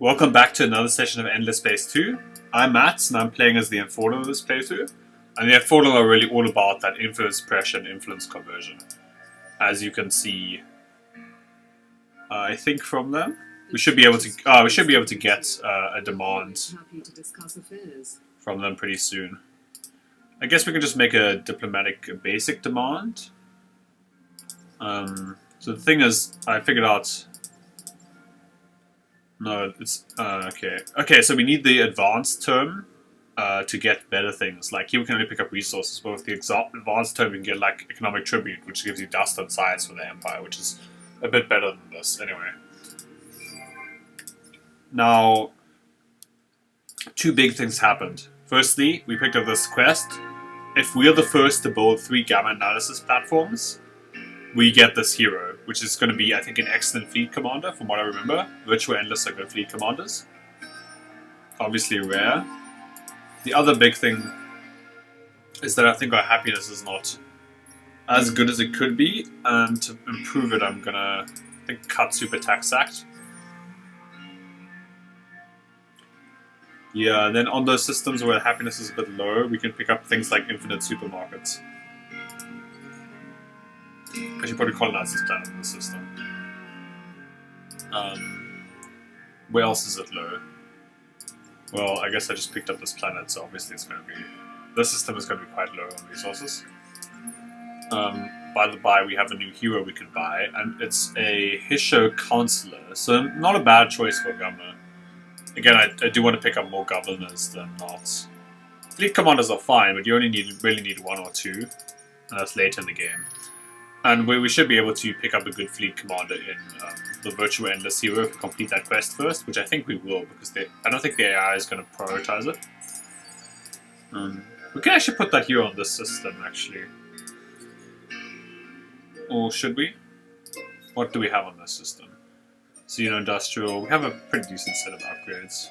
Welcome back to another session of Endless Space 2. I'm Matt, and I'm playing as the Unfallen of this playthrough. And the Unfallen are really all about that influence suppression, influence conversion. As you can see, I think from them, we should be able to get a demand from them pretty soon. I guess we can just make a diplomatic basic demand. So the thing is, I figured out. No, it's okay. Okay, so we need the advanced term to get better things. Like here we can only pick up resources, but with the advanced term we can get like economic tribute, which gives you dust on science for the empire, which is a bit better than this anyway. Now, two big things happened. Firstly, we picked up this quest. If we are the first to build 3 gamma analysis platforms, we get this hero, which is going to be, I think, an excellent fleet commander, from what I remember. Virtual Endless are good fleet commanders. Obviously rare. The other big thing is that I think our happiness is not as good as it could be, and to improve it, I'm going to, I think, cut Super Tax Act. Yeah, and then on those systems where happiness is a bit low, we can pick up things like infinite supermarkets. I should probably colonize this planet in the system. Where else is it low? Well, I guess I just picked up this planet, so obviously it's going to be... This system is going to be quite low on resources. By the by, we have a new hero we can buy, and it's a Hisho Counselor, so not a bad choice for a governor. Again, I do want to pick up more governors than not. Fleet commanders are fine, but you only really need 1 or 2, and that's late in the game. And we should be able to pick up a good fleet commander in the Virtual Endless Hero if we complete that quest first, which I think we will, because I don't think the AI is going to prioritize it. We can actually put that hero on this system, actually. Or should we? What do we have on this system? So, industrial. We have a pretty decent set of upgrades.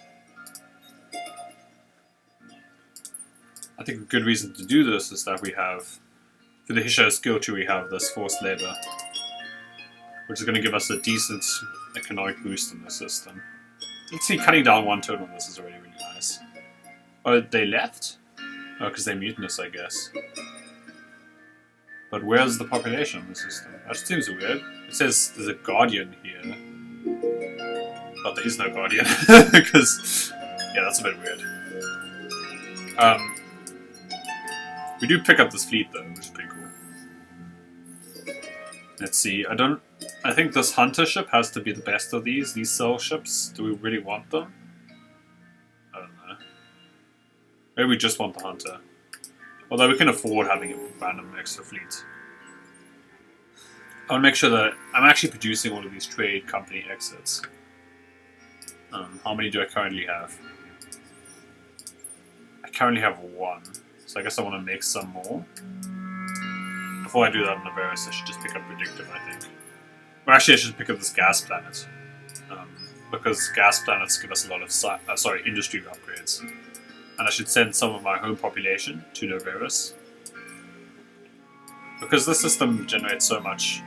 I think a good reason to do this is that we have... For the Hisho skill tree, we have this forced labor, which is going to give us a decent economic boost in the system. Let's see, cutting down 1 turn on this is already really nice. Oh, they left? Oh, because they're mutinous, I guess. But where's the population in the system? That seems weird. It says there's a guardian here, but there is no guardian, because, yeah, that's a bit weird. We do pick up this fleet though, which is pretty cool. Let's see, I think this hunter ship has to be the best of these cell ships. Do we really want them? I don't know. Maybe we just want the hunter. Although we can afford having a random extra fleet. I want to make sure that I'm actually producing all of these trade company exits. How many do I currently have? I currently have 1. So I guess I want to make some more. Before I do that on the Varus, I should just pick up Predictive, I think. Or actually, I should pick up this gas planet. Because gas planets give us a lot of industry upgrades. And I should send some of my home population to Novarus. Because this system generates so much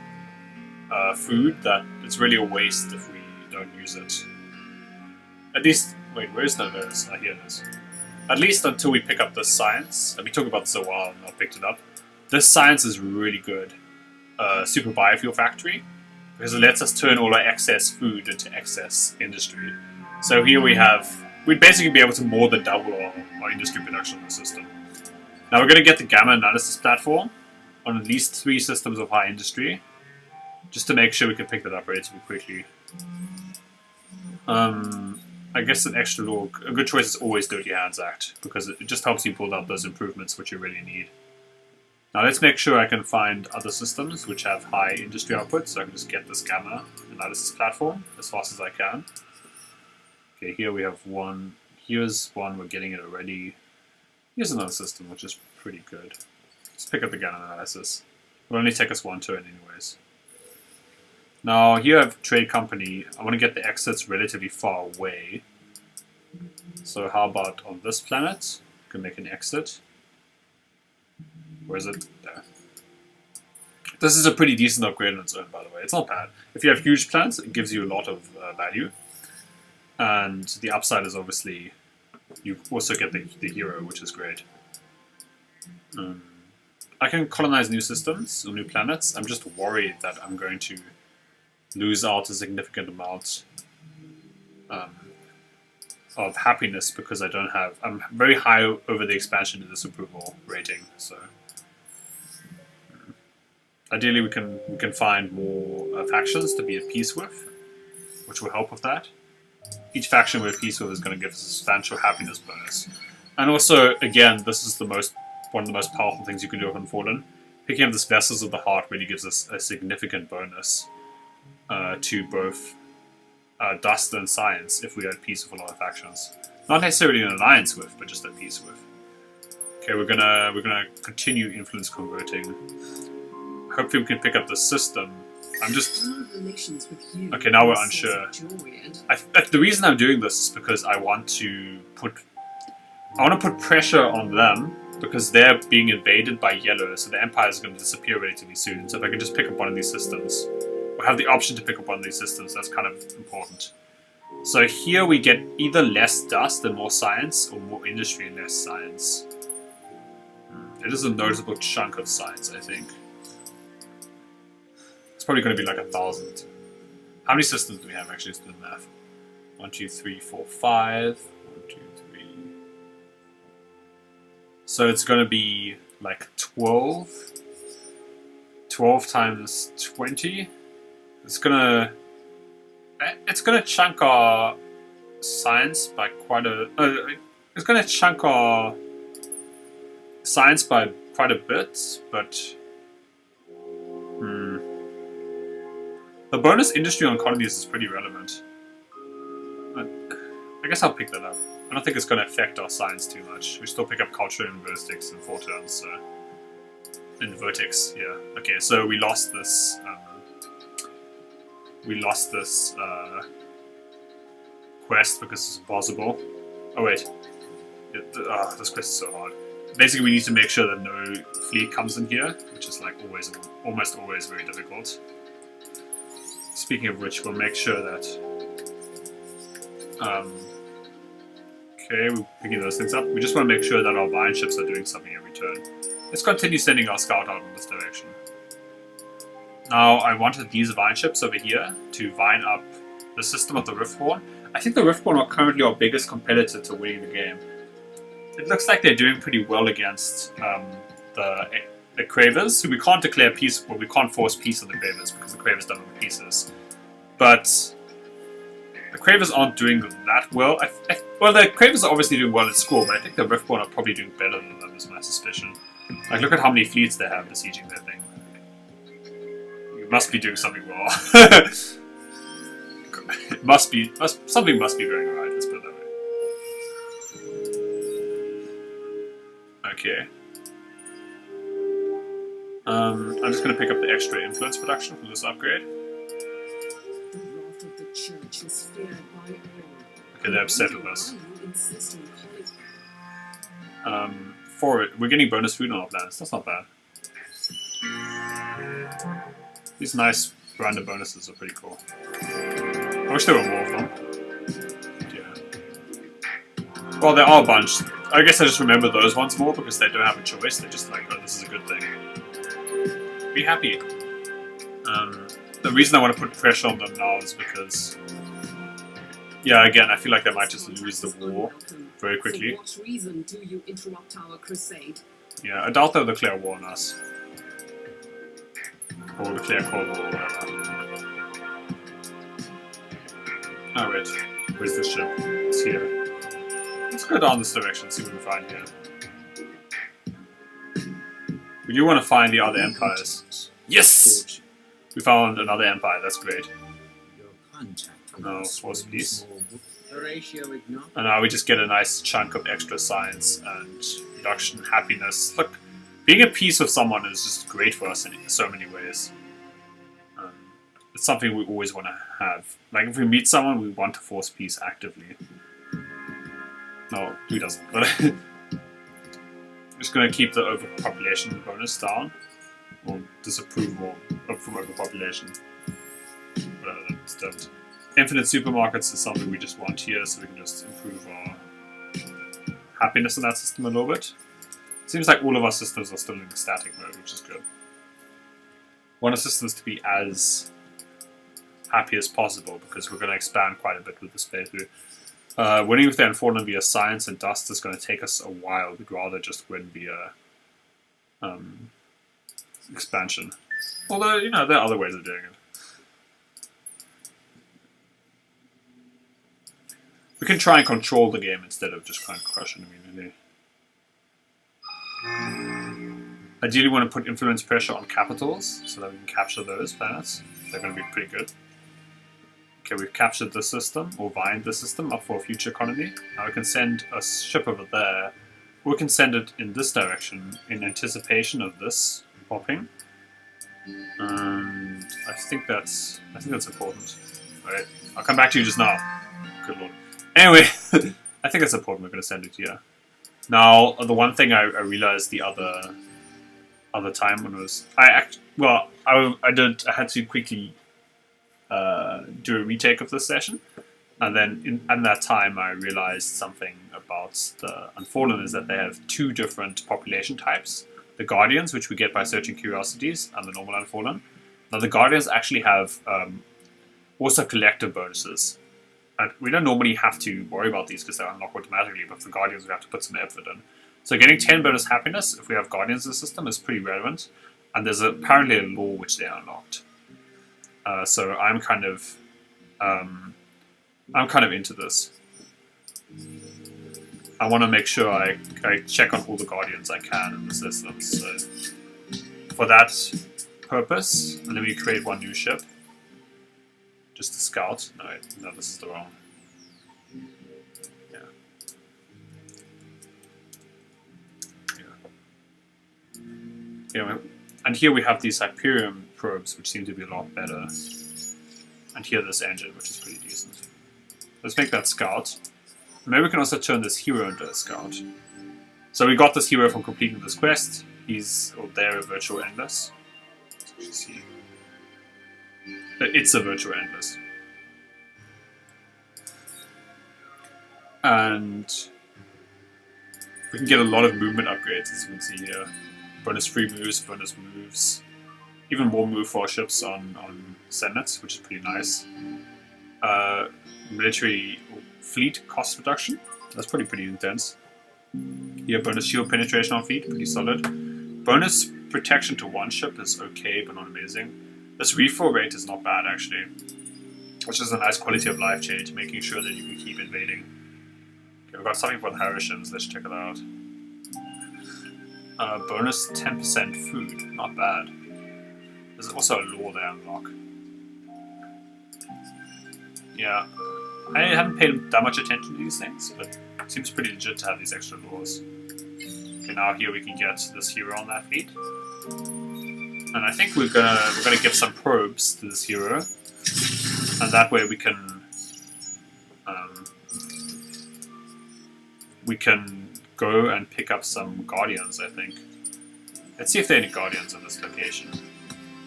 food that it's really a waste if we don't use it. At least, wait, where is Novarus? Ah, here it is. At least until we pick up this science. I've been talking about this a while and I picked it up. This science is really good. Super Biofuel Factory. Because it lets us turn all our excess food into excess industry. So here we'd basically be able to more than double our industry production in the system. Now we're going to get the Gamma Analysis platform on at least 3 systems of high industry. Just to make sure we can pick that up relatively quickly. I guess an extra law, a good choice is always Dirty Hands Act, because it just helps you build up those improvements which you really need. Now let's make sure I can find other systems which have high industry output, so I can just get this Gamma Analysis platform as fast as I can. Okay, here we have 1. Here's 1, we're getting it already. Here's another system which is pretty good. Let's pick up the Gamma Analysis. It'll only take us 1 turn anyways. Now, here I have Trade Company. I want to get the exits relatively far away. So how about on this planet? I can make an exit. Where is it? There. This is a pretty decent upgrade on its own, by the way. It's not bad. If you have huge planets, it gives you a lot of value. And the upside is obviously you also get the hero, which is great. I can colonize new systems or new planets. I'm just worried that I'm going to lose out a significant amount of happiness because I don't have. I'm very high over the expansion and disapproval rating. So ideally, we can find more factions to be at peace with, which will help with that. Each faction we're at peace with is going to give us a substantial happiness bonus. And also, again, this is one of the most powerful things you can do with Unfallen. Picking up this Vessels of the Heart really gives us a significant bonus to both Dust and Science if we are at peace with a lot of factions. Not necessarily in alliance with, but just at peace with. Okay, we're gonna continue influence converting. Hopefully we can pick up the system. I'm just... Okay, now we're unsure. The reason I'm doing this is because I want to put pressure on them because they're being invaded by yellow, so the Empire is going to disappear relatively soon. So if I can just pick up one of these systems, or have the option to pick up one of these systems, that's kind of important. So here we get either less dust and more science, or more industry and less science. It is a notable chunk of science, I think. It's probably going to be like 1,000. How many systems do we have actually? Let's do the math. 1, 2, 3, 4, 5. 1, 2, 3. So it's going to be like 12. 12 times 20. It's gonna chunk our science by quite a. It's gonna chunk our science by quite a bit, but the bonus industry on colonies is pretty relevant. I guess I'll pick that up. I don't think it's going to affect our science too much. We still pick up culture and vertex in 4 turns, so... In vertex, yeah. Okay, so we lost this... quest because it's impossible. Oh wait. This quest is so hard. Basically we need to make sure that no fleet comes in here, which is like almost always very difficult. Speaking of which, we'll make sure that... okay, we're picking those things up. We just want to make sure that our vine ships are doing something every turn. Let's continue sending our scout out in this direction. Now, I wanted these vine ships over here to vine up the system of the Riftborn. I think the Riftborn are currently our biggest competitor to winning the game. It looks like they're doing pretty well against the Cravers, who we can't declare peace, well, we can't force peace on the Cravers because the Cravers don't have pieces. But the Cravers aren't doing that well. Well, the Cravers are obviously doing well at school, but I think the Riftborn are probably doing better than them, is my suspicion. Like, look at how many fleets they have besieging their thing. You must be doing something well. Something must be going right, let's put it that way. Okay. I'm just going to pick up the extra influence production from this upgrade. Okay, they're upset with us. We're getting bonus food on our planets. That's not bad. These nice random bonuses are pretty cool. I wish there were more of them. Yeah. Well, there are a bunch. I guess I just remember those ones more because they don't have a choice. They're just like, oh, this is a good thing. Be happy. The reason I want to put pressure on them now is because... yeah, again, I feel like they might just lose the war very quickly. For what reason do you interrupt our crusade? Yeah, I doubt they'll declare war on us. Or declare cold war or whatever. Oh wait, where's the ship? It's here. Let's go down this direction, see what we find here. We do want to find the other empires. Yes! We found another empire, that's great. No, force peace. And now we just get a nice chunk of extra science and reduction in happiness. Look, being at peace with someone is just great for us in so many ways. It's something we always want to have. Like, if we meet someone, we want to force peace actively. No, who doesn't? But I'm just going to keep the overpopulation bonus down. Or disapproval from overpopulation. Whatever, that's don't. Infinite supermarkets is something we just want here, so we can just improve our happiness in that system a little bit. Seems like all of our systems are still in the static mode, which is good. Want our systems to be as happy as possible, because we're going to expand quite a bit with this playthrough. Winning with the Unfallen via Science and Dust is going to take us a while. We'd rather just win via expansion. Although, you know, there are other ways of doing it. We can try and control the game instead of just trying to crush it immediately. Ideally, we want to put influence pressure on capitals so that we can capture those planets. They're going to be pretty good. Okay, we've captured the system, or vined the system up for a future colony. Now we can send a ship over there. We can send it in this direction in anticipation of this popping. And I think that's important. Right, I'll come back to you just now. Good lord. Anyway, I think it's important. We're going to send it here. Now, the one thing I realized the other time when it was I had to quickly do a retake of this session, and then in that time I realized something about the Unfallen is that they have two different population types: the Guardians, which we get by searching curiosities, and the normal Unfallen. Now, the Guardians actually have also collective bonuses. And we don't normally have to worry about these because they're unlocked automatically, but for Guardians we have to put some effort in. So getting 10 bonus happiness, if we have Guardians in the system, is pretty relevant. And there's apparently a law which they unlocked. So I'm kind of into this. I want to make sure I check on all the Guardians I can in the system. So for that purpose, let me create one new ship. Just to scout. No, this is the wrong. Yeah, and here we have these Hyperion probes, which seem to be a lot better. And here this engine, which is pretty decent. Let's make that scout. Maybe we can also turn this hero into a scout. So we got this hero from completing this quest. They're a virtual endless. Let's see. It's a virtual endless. And we can get a lot of movement upgrades, as you can see here. Bonus free moves, bonus moves. Even more move for our ships on Senate, which is pretty nice. Military fleet cost reduction. That's pretty intense. Yeah, bonus shield penetration on fleet, pretty solid. Bonus protection to one ship is okay, but not amazing. This refill rate is not bad, actually, which is a nice quality of life change, making sure that you can keep invading. Okay, we've got something for the Harishans, let's check it out. Bonus 10% food, not bad. There's also a law they unlock. Yeah, I haven't paid that much attention to these things, but it seems pretty legit to have these extra laws. Okay, now here we can get this hero on that fleet. And I think we're gonna give some probes to this hero, and that way we can go and pick up some Guardians. I think. Let's see if there are any Guardians in this location.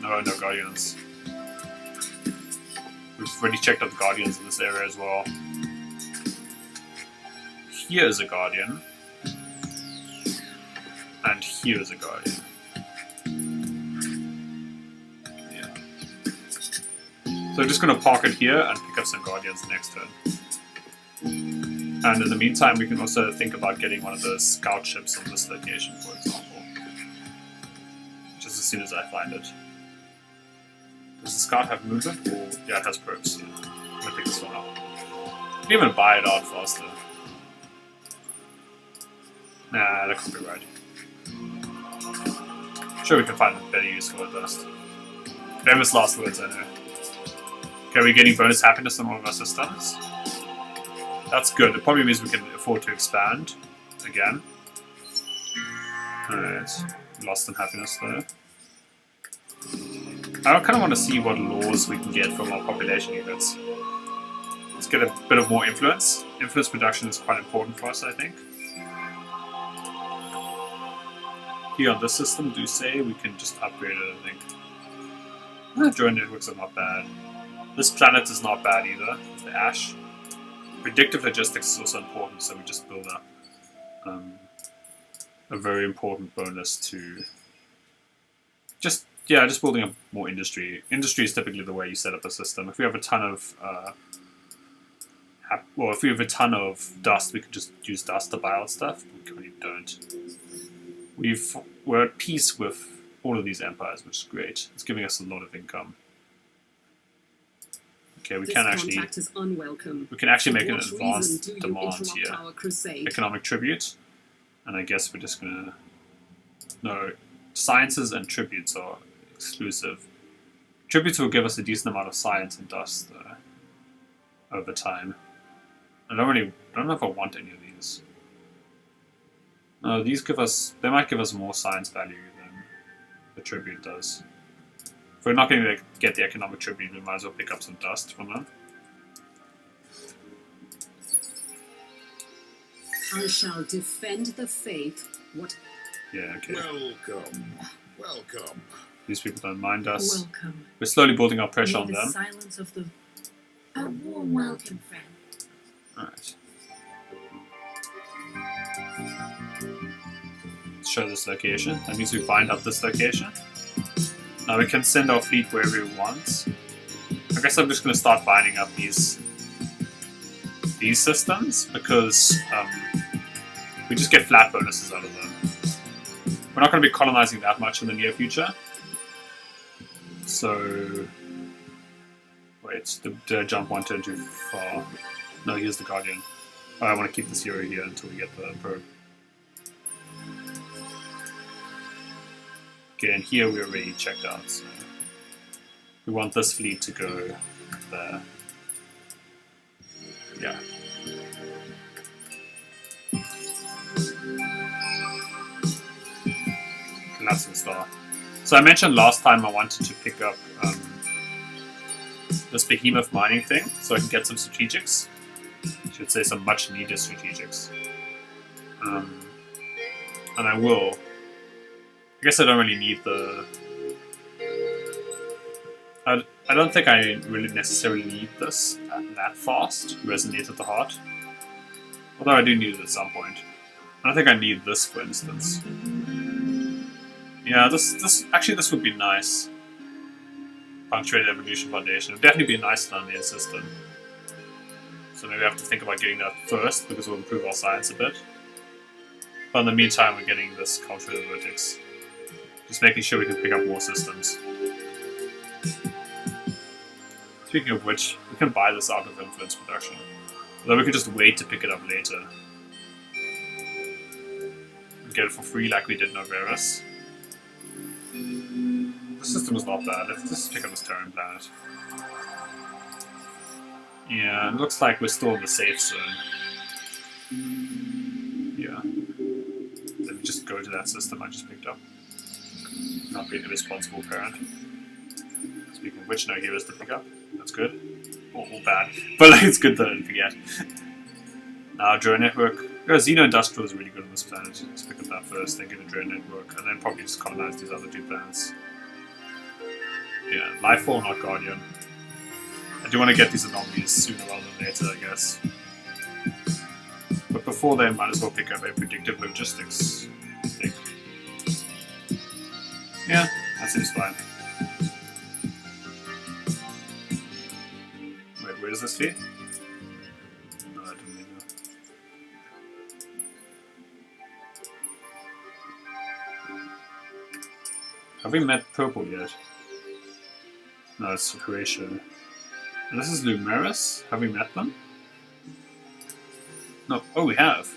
No Guardians. We've already checked out the Guardians in this area as well. Here is a Guardian, and here is a Guardian. So I'm just going to park it here and pick up some Guardians next turn. And in the meantime, we can also think about getting one of those scout ships on this location, for example. Just as soon as I find it. Does the scout have movement? Or, yeah, it has probes. I'm going to pick this one up. You can even buy it out faster. Nah, that could be right. Sure, we can find better use for it first. Famous last words, I know. Okay, we're getting bonus happiness on all of our systems. That's good. It probably means we can afford to expand again. Alright, lost some happiness there. I kind of want to see what laws we can get from our population units. Let's get a bit of more influence. Influence production is quite important for us, I think. Here on this system, do say we can just upgrade it, I think. Joint networks are not bad. This planet is not bad either, the ash. Predictive logistics is also important, so we just build up a very important bonus to just building up more industry. Industry is typically the way you set up a system. If we have a ton of if we have a ton of dust, we can just use dust to buy out stuff. We currently don't. We're at peace with all of these empires, which is great. It's giving us a lot of income. Okay, we can actually make an advanced demand here. Economic tribute, and I guess we're just gonna sciences and tributes are exclusive. Tributes will give us a decent amount of science and dust over time. I don't know if I want any of these. No, these they might give us more science value than the tribute does. If we're not going to get the economic tribute, we might as well pick up some dust from them. I shall defend the faith. What? Yeah, okay. Welcome. These people don't mind us. Welcome. We're slowly building up pressure on The them. silence of the. A warm welcome, friend. Alright. Let's show this location. That means we bind up this location. Now we can send our fleet wherever we want. I guess I'm just going to start binding up these systems because we just get flat bonuses out of them. We're not going to be colonizing that much in the near future. So... Wait, did I jump one turn too far? No, here's the Guardian. I want to keep this hero here until we get the probe. Okay, and here we already checked out, so we want this fleet to go there. Yeah. Collapsing Star. So I mentioned last time I wanted to pick up this behemoth mining thing, so I can get some strategics. I should say some much needed strategics. And I will. I guess I don't really need the... I don't think I really necessarily need this that fast. Resonate at the heart. Although I do need it at some point. I don't think I need this, for instance. Yeah, this would be nice. Punctuated Evolution Foundation. It would definitely be nice on the main system. So maybe I have to think about getting that first, because it will improve our science a bit. But in the meantime, we're getting this Cultural Vertex. Just making sure we can pick up more systems. Speaking of which, we can buy this out of influence production. Although we could just wait to pick it up later. And get it for free like we did in Noveris. The system is not bad. Let's just pick up this Terran planet. Yeah, it looks like we're still in the safe zone. Yeah. Let me just go to that system I just picked up. Not being a responsible parent. Speaking of which, no heroes to pick up. That's good. Or bad. But like, it's good that I didn't forget. Now, drone network. Xeno Industrial is really good on this planet. Let's pick up that first, then get a drone network, and then probably just colonize these other two planets. Yeah, Lifefall, not Guardian. I do want to get these anomalies sooner rather than later, I guess. But before then, might as well pick up a predictive logistics thing. Yeah, that seems fine. Wait, where does this lead? No, I don't think so. Have we met Purple yet? No, it's Croatia. And this is Lumeris? Have we met them? No. Oh, we have.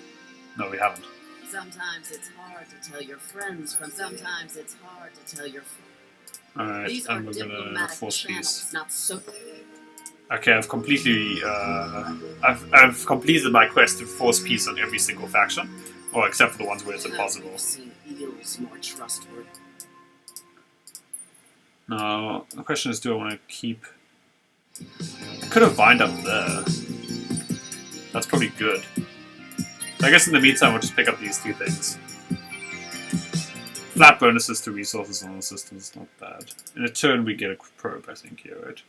No, we haven't. Sometimes it's hard to tell your friends from sometimes it's hard to tell your friends. Alright, These are and we're gonna diplomatic force channels, peace. not so. Okay, I've completely I've completed my quest to force peace on every single faction. Or except for the ones where it's impossible. I've seen eels more trustworthy. No, the question is, do I want to keep... I could have vined up there. That's probably good. I guess in the meantime, we'll just pick up these two things. Flat bonuses to resources on the system is not bad. In a turn, we get a probe, I think, here, right?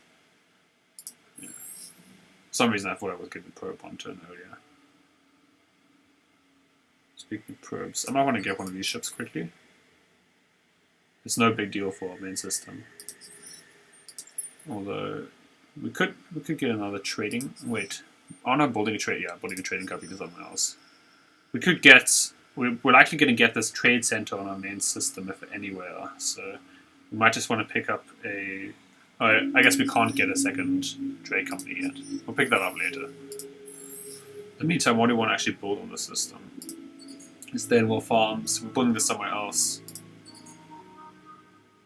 For some reason I thought I was getting probe on turn earlier. Speaking of probes, I might want to get one of these ships quickly. It's no big deal for our main system. Although we could get another trading. Wait, oh no, building a trade. Yeah, building a trading company to somewhere else. We could get. We're likely going to get this trade center on our main system if anywhere. So we might just want to pick up a. I guess we can't get a second trade company yet. We'll pick that up later. In the meantime, what do we want to actually build on the system? Is there more farms? We're building this somewhere else.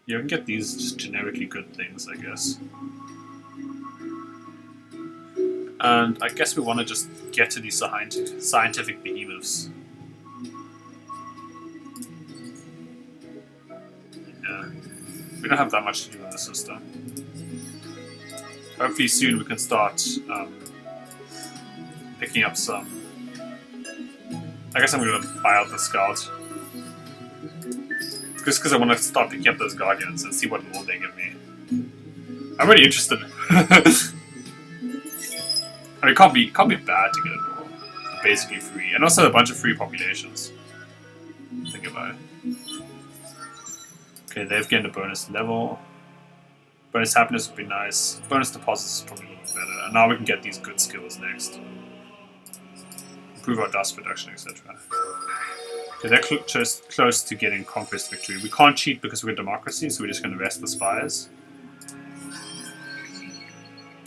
Yeah, we can get these just generically good things, I guess. And I guess we want to just get to these scientific behemoths. Yeah. We don't have that much to do in the system. Hopefully soon we can start picking up some. I guess I'm going to buy out the scout. Just because I want to start picking up those guardians and see what lore they give me. I'm really interested. I mean, it can't be bad to get a lore. Basically free. And also a bunch of free populations. Think about it. Okay, they've gained a bonus level. Bonus happiness would be nice. Bonus deposits is probably a little better. And now we can get these good skills next. Improve our dust production, etc. Okay, they're close to getting conquest victory. We can't cheat because we're democracy, so we're just going to rest the spires.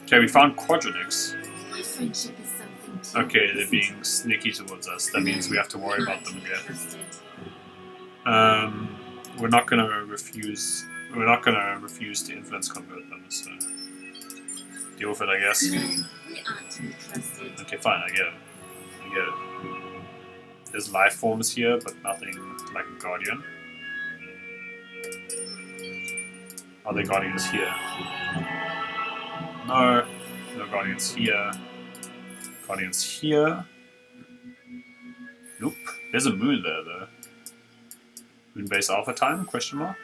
Okay, we found quadronics. My friendship is something too. Okay, they're being sneaky towards us. That means we have to worry about them again. We're not going to refuse. We're not going to refuse to influence convert them. So deal with it, I guess. Okay, fine. I get it. I get it. There's life forms here, but nothing like a guardian. Are there guardians here? No. No guardians here. Guardians here. Nope. There's a moon there, though. Moon base alpha time? Question mark.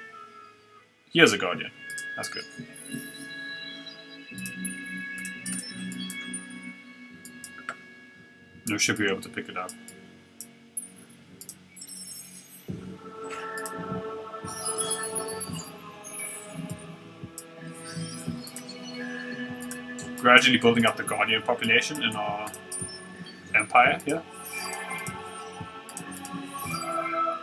Here's a guardian. That's good. No ship be able to pick it up. Gradually building up the guardian population in our empire here.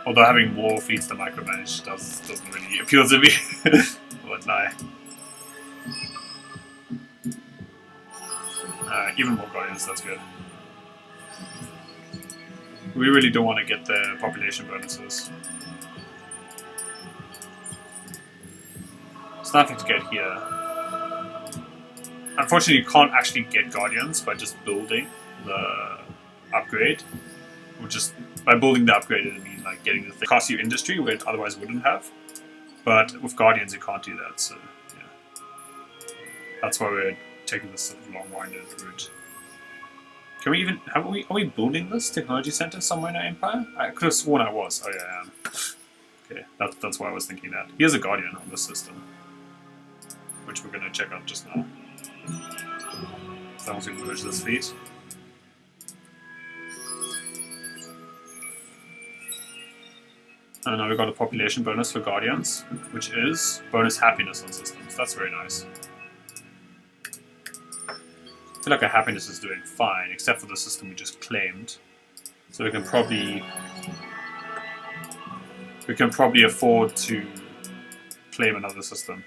Although having more fleets to micromanage doesn't really appeal to me. I won't lie. Even more guardians, that's good. We really don't want to get the population bonuses. There's nothing to get here. Unfortunately, you can't actually get guardians by just building the upgrade. Or just by building the upgrade, I mean like getting the thing. It costs you industry, where it otherwise wouldn't have. But with guardians, you can't do that. So yeah, that's why we're taking this sort of long-winded route. Can we even are we building this technology center somewhere in our empire? I could have sworn I was. Oh yeah, I am. Okay, that's why I was thinking that. Here's a guardian on this system, which we're gonna check out just now. As long as we merge this fleet. And now we've got a population bonus for guardians, which is bonus happiness on systems. That's very nice. I feel like our happiness is doing fine, except for the system we just claimed. So we can probably afford to claim another system.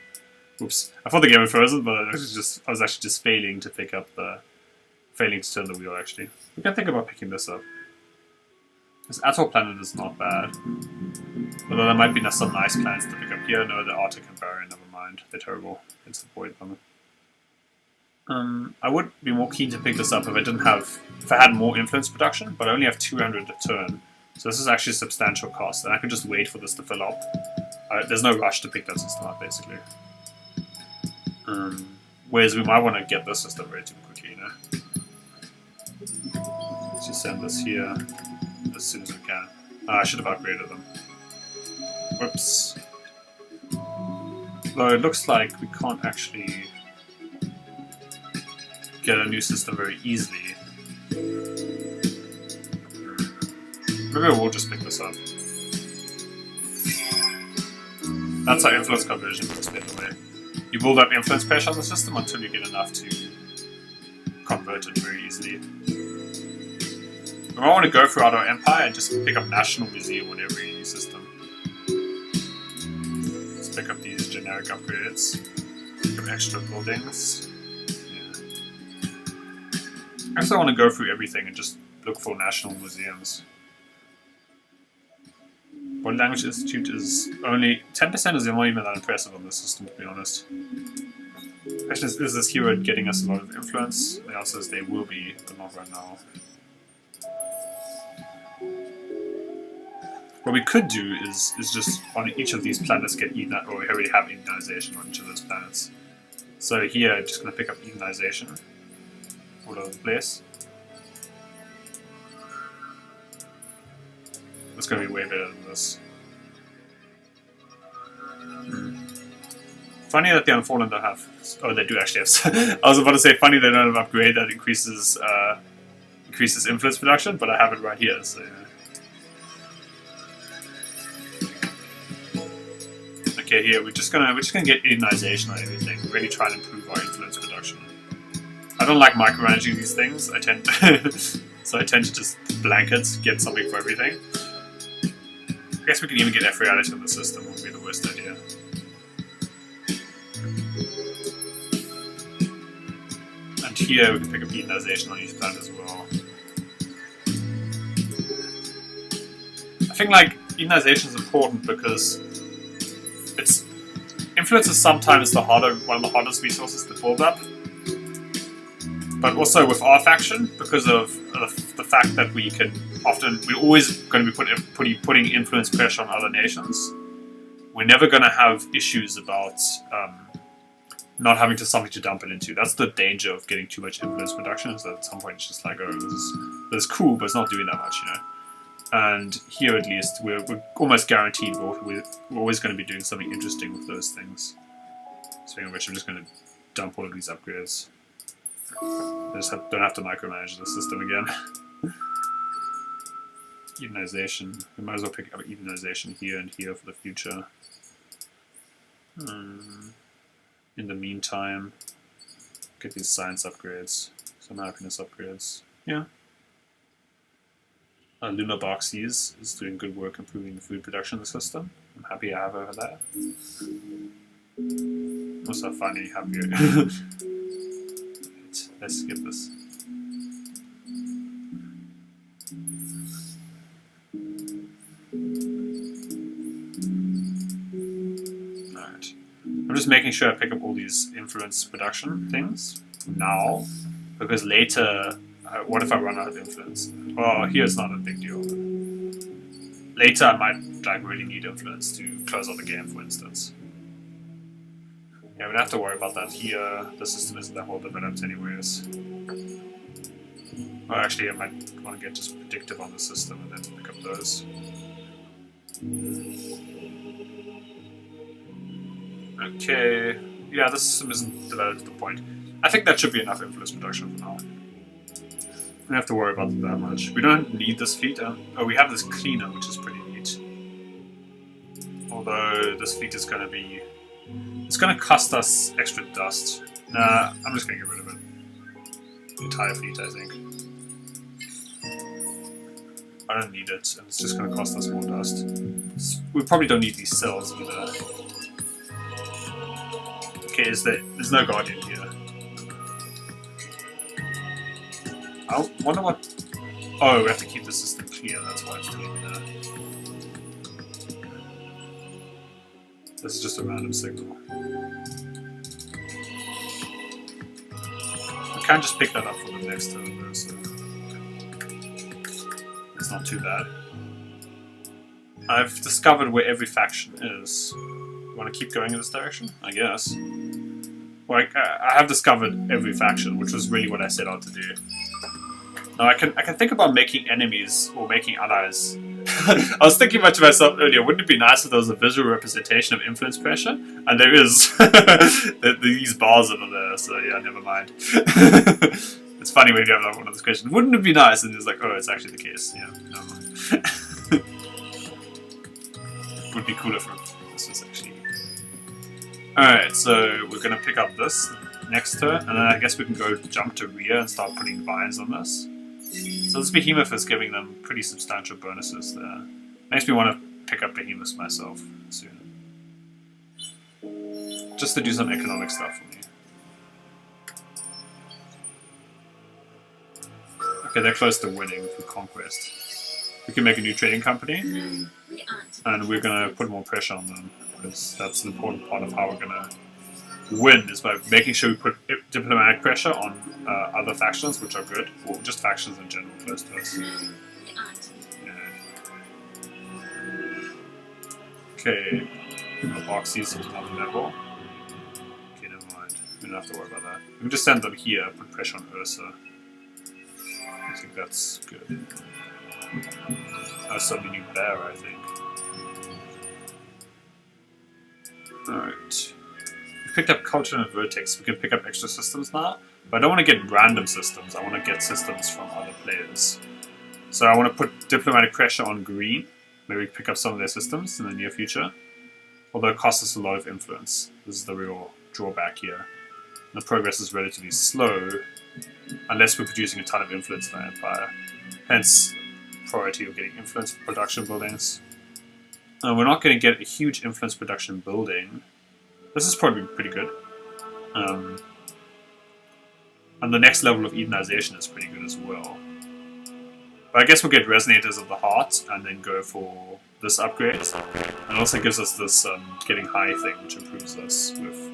Oops! I thought the game was frozen, but I was actually just failing to pick up failing to turn the wheel. Actually, we can think about picking this up. This Atoll planet is not bad, although there might be some nice planets to pick up here. No, the Arctic and Barren. Never mind, they're terrible. It's a void bummer. I would be more keen to pick this up if I had more influence production, but I only have 200 a turn. So this is actually a substantial cost, and I could just wait for this to fill up. There's no rush to pick that system up, basically. Whereas we might want to get this system relatively quickly, you know? Let's just send this here as soon as we can. I should have upgraded them. Whoops. Though it looks like we can't actually get a new system very easily. Maybe we'll just pick this up. That's how influence conversion works, by the way. You build up influence pressure on the system until you get enough to convert it very easily. We might want to go throughout our empire and just pick up National Museum on every system. Let's pick up these generic upgrades. Pick up extra buildings. Yeah. I also want to go through everything and just look for national museums. Body Language Institute is only 10% is not even that impressive on this system, to be honest. Question is this hero getting us a lot of influence? The answer is they will be, but not right now. What we could do is just on each of these planets get Eden, or we already have Edenization on each of those planets. So here, I'm just going to pick up Edenization all over the place. It's going to be way better than this. Funny that the Unfallen don't have... Oh, they do actually have... I was about to say, funny they don't have an upgrade that increases influence production, but I have it right here, so... Okay, here, we're just gonna get Edenization on everything, really try and improve our influence production. I don't like micromanaging these things, so I tend to just blanket, get something for everything. I guess we can even get every reality in the system, would be the worst idea. And here we can pick up Edenization on each planet as well. I think like Edenization is important because influence is sometimes one of the hardest resources to build up. But also with our faction, because of the fact that we're always going to be putting influence pressure on other nations, we're never going to have issues about not having something to dump it into. That's the danger of getting too much influence production, is that at some point it's just like, oh, this is cool, but it's not doing that much, you know. And here at least, we're almost guaranteed we're always going to be doing something interesting with those things. Speaking of which, I'm just going to dump all of these upgrades. I just don't have to micromanage the system again. Edenization. We might as well pick up Edenization here and here for the future. In the meantime, get these science upgrades, some happiness upgrades. Yeah. Lunar Boxies is doing good work improving the food production of the system. I'm happy I have over there. Also finally happier. Let's skip this. Alright. I'm just making sure I pick up all these influence production things now, because later, what if I run out of influence? Well, here it's not a big deal. Later I might really need influence to close out the game, for instance. Yeah, we don't have to worry about that here. The system isn't that well developed anyways. Well, actually, I might want to get just predictive on the system and then pick up those. Okay. Yeah, the system isn't developed to the point. I think that should be enough influence production for now. We don't have to worry about it that much. We don't need this fleet. Oh, we have this cleaner, which is pretty neat. Although this fleet is going to be... It's going to cost us extra dust. Nah, I'm just going to get rid of it. The entire fleet, I think. I don't need it, and it's just going to cost us more dust. We probably don't need these cells either. Okay, there's no Guardian here. I wonder what... Oh, we have to keep the system clear, that's why it's doing that. This is just a random signal. I can just pick that up for the next turn though, so... It's not too bad. I've discovered where every faction is. You want to keep going in this direction? I guess. Well, I have discovered every faction, which was really what I set out to do. Now I can think about making enemies or making allies I was thinking much to myself earlier, wouldn't it be nice if there was a visual representation of influence pressure? And there is. These bars over there, so yeah, never mind. It's funny when you have like one of those questions, wouldn't it be nice? And it's like, oh, it's actually the case. Yeah, never mind. It would be cooler if this was actually... Alright, so we're going to pick up this next turn, and then I guess we can go jump to rear and start putting vines on this. So this behemoth is giving them pretty substantial bonuses there. Makes me want to pick up behemoths myself soon. Just to do some economic stuff for me. Okay, they're close to winning with Conquest. We can make a new trading company, and we're going to put more pressure on them, because that's an important part of how we're going to win, is by making sure we put diplomatic pressure on other factions, which are good, or just factions in general close to us. Yeah. Okay, Boxies is another level. Okay, never mind. We don't have to worry about that. We can just send them here, put pressure on Ursa. I think that's good. Ursa meaning bear, I think. Alright. Picked up culture and vertex. We can pick up extra systems now, but I don't want to get random systems. I want to get systems from other players. So I want to put diplomatic pressure on green. Maybe we can pick up some of their systems in the near future. Although it costs us a lot of influence. This is the real drawback here. The progress is relatively slow, unless we're producing a ton of influence in the Empire. Hence, priority of getting influence production buildings. We're not going to get a huge influence production building. This is probably pretty good. And the next level of Edenization is pretty good as well. But I guess we'll get Resonators of the Heart and then go for this upgrade. And also gives us this getting high thing, which improves us with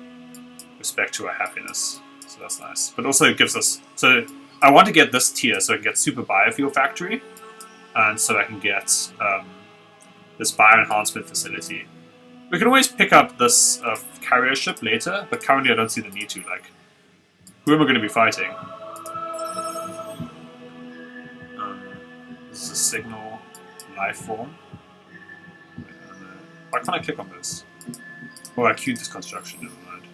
respect to our happiness. So that's nice. But also it gives us... So I want to get this tier so I can get Super Biofuel Factory. And so I can get this Bio-Enhancement Facility. We can always pick up this carrier ship later, but currently I don't see the need to. Like, who am I going to be fighting? This is a signal life form. Why can't I click on this? Oh, I queued this construction, never mind.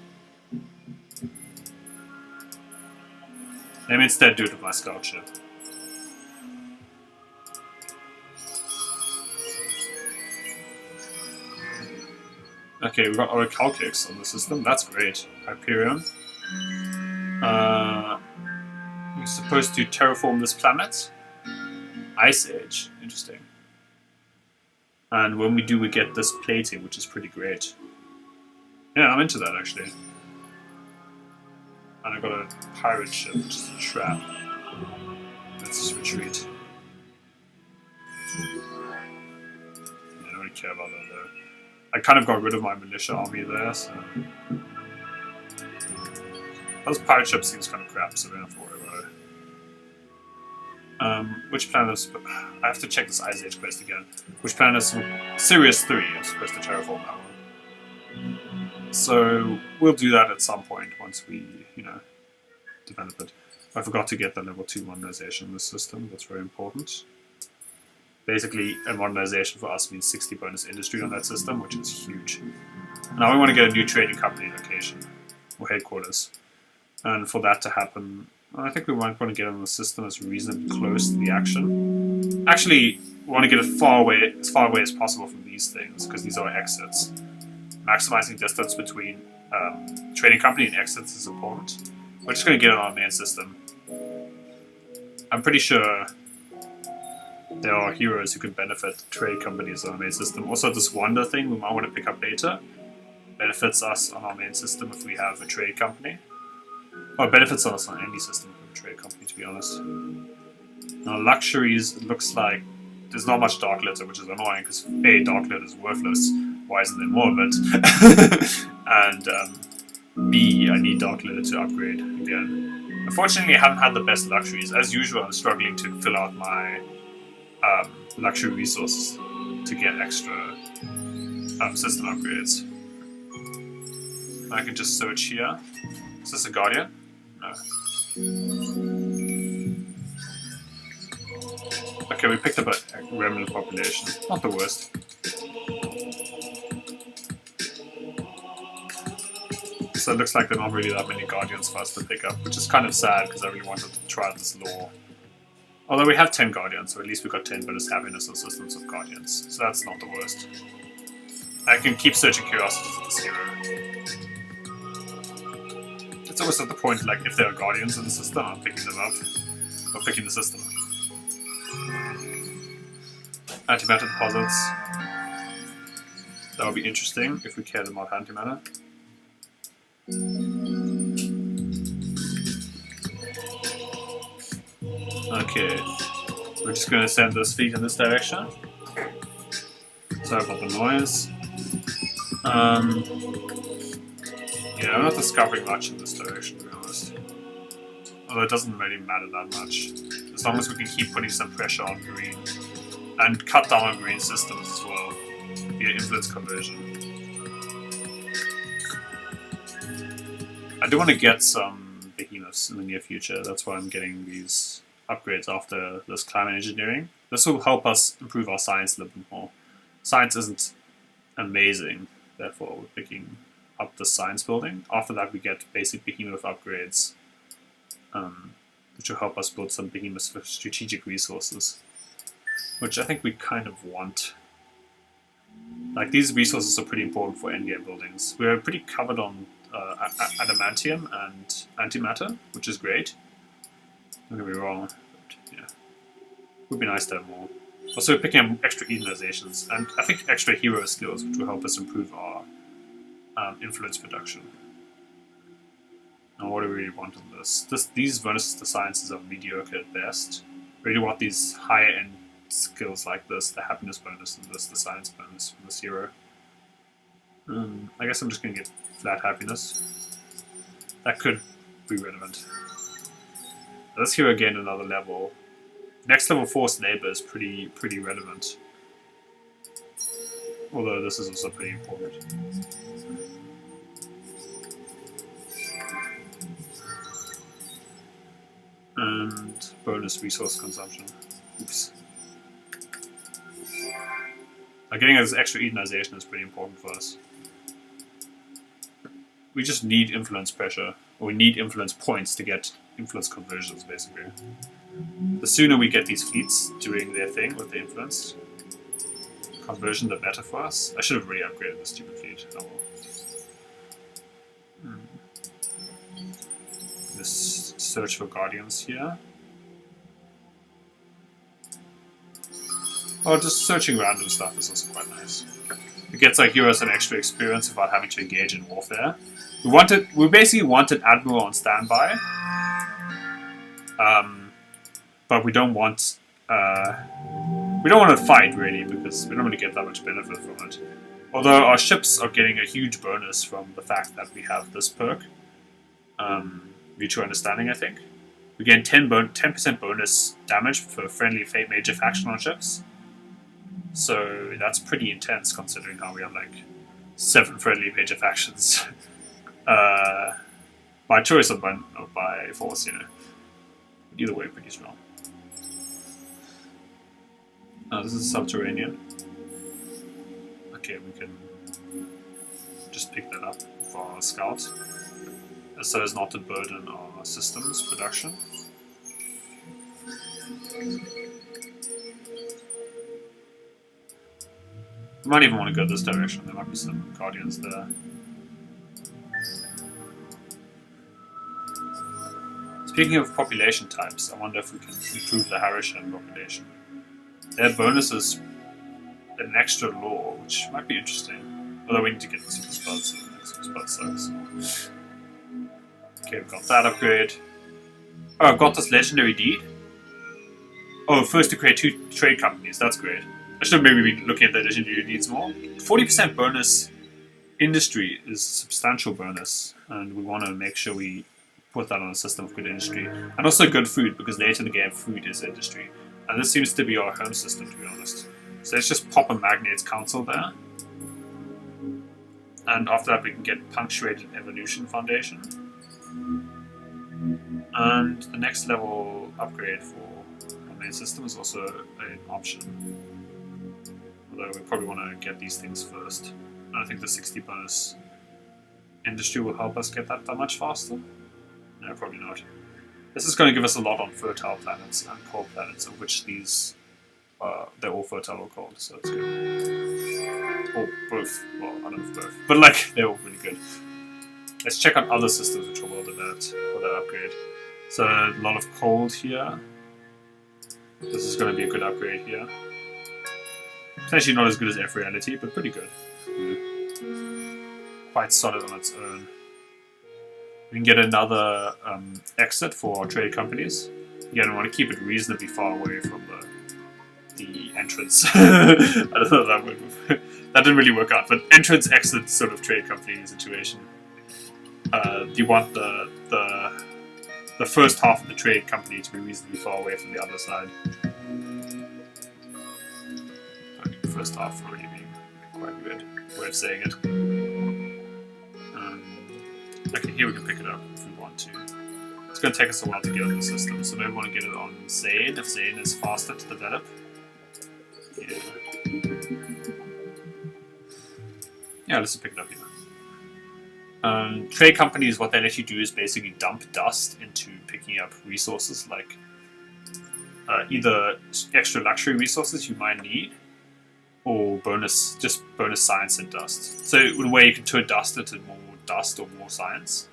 Let me instead do it with my scout ship. Okay, we've got Orichalcix on the system, that's great. Hyperion. We're supposed to terraform this planet. Ice Age, interesting. And when we do, we get this plating, which is pretty great. Yeah, I'm into that actually. And I got a pirate ship, which is a trap. Let's just retreat. I don't really care about that though. I kind of got rid of my militia army there, so... Those pirate ship seems kind of crap, so we don't have to worry about it. Which planet is... I have to check this Ice Age quest again. Which planet is... Sirius 3, I'm supposed to terraform that one. So, we'll do that at some point, once we, you know, develop it. I forgot to get the level 2 modernization in this system, that's very important. Basically, a modernization for us means 60 bonus industry on that system, which is huge. Now we want to get a new trading company location, or headquarters. And for that to happen, I think we might want to get on the system that's reasonably close to the action. Actually, we want to get as far away as possible from these things, because these are exits. Maximizing distance between trading company and exits is important. We're just going to get it on our main system. I'm pretty sure there are heroes who can benefit trade companies on our main system. Also, this Wonder thing we might want to pick up later benefits us on our main system if we have a trade company. Or benefits us on any system with a trade company, to be honest. Now, luxuries, it looks like there's not much Dark Litter, which is annoying because A, Dark Litter is worthless. Why isn't there more of it? And B, I need Dark Litter to upgrade again. Unfortunately, I haven't had the best luxuries. As usual, I'm struggling to fill out my luxury resources to get extra system upgrades. I can just search here. Is this a Guardian? No. Okay, we picked up a remnant population. Not the worst. So it looks like there are not really that many guardians for us to pick up, which is kind of sad because I really wanted to try this lore. Although we have 10 guardians, so at least we got 10 bonus happiness and systems of guardians. So that's not the worst. I can keep searching curiosities at this hero. It's always at the point, like, if there are guardians in the system, I'm picking them up. Or picking the system up. Antimatter deposits. That would be interesting if we cared about antimatter. Okay, we're just going to send this fleet in this direction. Sorry about the noise. Yeah, I'm not discovering much in this direction, to be honest. Although it doesn't really matter that much. As long as we can keep putting some pressure on green. And cut down on green systems as well, via influence conversion. I do want to get some behemoths in the near future, that's why I'm getting these upgrades after this climate engineering. This will help us improve our science a little bit more. Science isn't amazing, therefore we're picking up the science building. After that we get basic behemoth upgrades, which will help us build some behemoths for strategic resources, which I think we kind of want. Like, these resources are pretty important for endgame buildings. We're pretty covered on adamantium and antimatter, which is great. Don't get me wrong, but yeah. Would be nice to have more. Also, we're picking up extra Edenizations, and I think extra hero skills, which will help us improve our influence production. Now, what do we really want on this? These bonuses to sciences are mediocre at best. We really want these higher end skills like this, the happiness bonus, and this, the science bonus from this hero. I guess I'm just going to get flat happiness. That could be relevant. This hero gained another level. Next level forced labor is pretty relevant. Although this is also pretty important. And bonus resource consumption. Oops. Getting this extra Edenization is pretty important for us. We just need influence pressure, or we need influence points to get influence conversions, basically. The sooner we get these fleets doing their thing with the influence conversion, the better for us. I should have really upgraded this stupid fleet. Oh well. Let's search for guardians here. Oh, just searching random stuff is also quite nice. It gets like heroes an extra experience without having to engage in warfare. We basically wanted Admiral on standby, but we don't want to fight really because we don't really get that much benefit from it. Although our ships are getting a huge bonus from the fact that we have this perk, Mutual Understanding. I think we gain 10% bonus damage for friendly major faction on ships. So that's pretty intense considering how we have like 7 friendly major factions. By choice or by force, you know. Either way, pretty strong. This is subterranean. Okay, we can just pick that up for our scout, so as not to burden our systems production. We might even want to go this direction. There might be some guardians there. Speaking of population types, I wonder if we can improve the Harishan population. Their bonus is an extra law, which might be interesting. Although we need to get the super spots, so the next super spot sucks. Okay, we've got that upgrade. Oh, I've got this legendary deed. Oh, first to create 2 trade companies, that's great. I should maybe be looking at the legendary deeds more. 40% bonus industry is a substantial bonus, and we want to make sure we put that on a system of good industry. And also good food, because later in the game food is industry. And this seems to be our home system, to be honest. So let's just pop a Magnate's Council there. And after that we can get Punctuated Evolution Foundation. And the next level upgrade for the main system is also an option. Although we probably want to get these things first. I don't think the 60 bonus industry will help us get that much faster. No, probably not. This is going to give us a lot on fertile planets and cold planets, of which these, they're all fertile or cold, so that's good. Or both. Well, I don't know if both. But, like, they're all really good. Let's check out other systems which are well developed for that upgrade. So, a lot of cold here. This is going to be a good upgrade here. Potentially not as good as F-Reality, but pretty good. Yeah. Quite solid on its own. We can get another exit for trade companies. Again, we want to keep it reasonably far away from the entrance. I don't know that would that didn't really work out, but entrance exit sort of trade company situation. You want the first half of the trade company to be reasonably far away from the other side. I think the first half already being quite a good way of saying it. Okay, here we can pick it up if we want to. It's going to take us a while to get on the system, so maybe we want to get it on Zane, if Zane is faster to develop. Yeah. Yeah, let's just pick it up here. Trade companies, what they let you do is basically dump dust into picking up resources like either extra luxury resources you might need, or bonus science and dust. So in a way you can turn dust into more dust or more science.